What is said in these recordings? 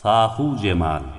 Sahu Cemal.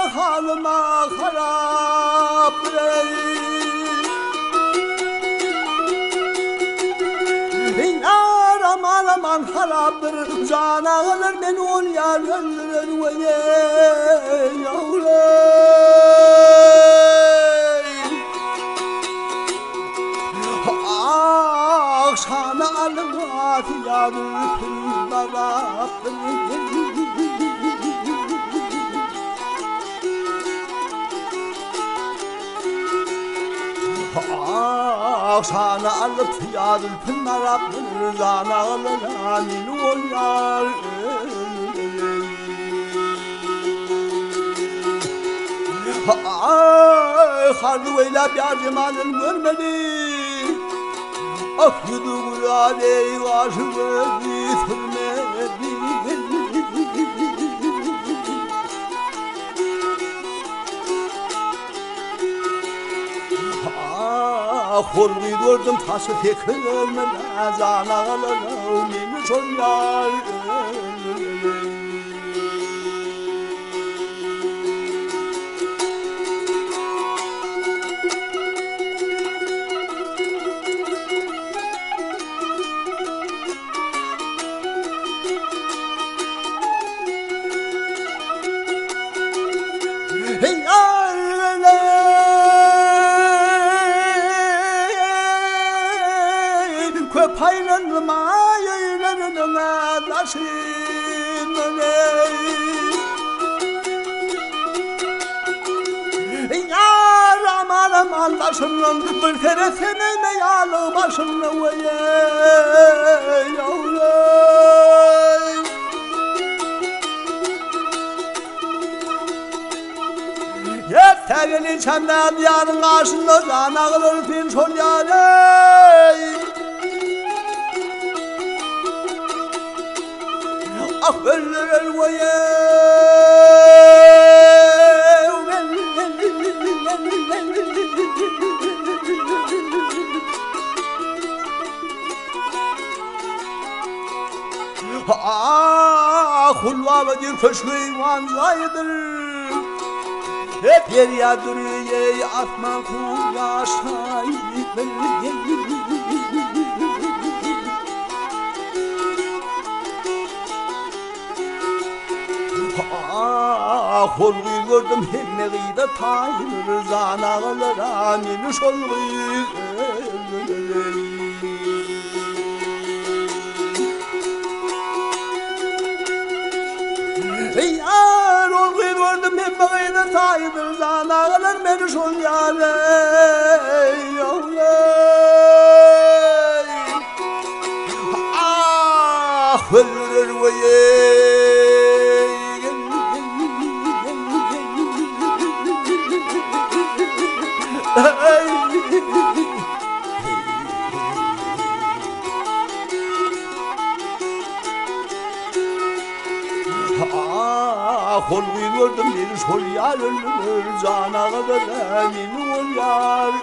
Halıma harap aman aman haraptır cana alır beni ol yar öldürür ve yavrum ah sana alır yarı pınlaraptır sana alıp yarın pınar aptır zana alır amin ol yar harveyla bir cemalın görmedi afyudu gurade aşığı bitirmedi Horluyu gördüm taşı tekrar zanalarım imiş ol yar Hey Köpeğinin mayılarına taşın Yar aman aman taşın bir kere seninle yalı başın yavrum Yeterin içenden yarın karşında zanağılır fin çol yarı Ah öldürür voye Ah hulvalı bir köşkü manzaydır Hep yer yadırıyor atma kul yaşayıp Horluyu gördüm hemmeği de tayır zanağılara minüş olmuyor Yar horluyu gördüm hemmeği de tayır zanağılar minüş ol yar Ah öldürür ve Horluyu gördüm bir sol yar ölür cana kadar emin ol yar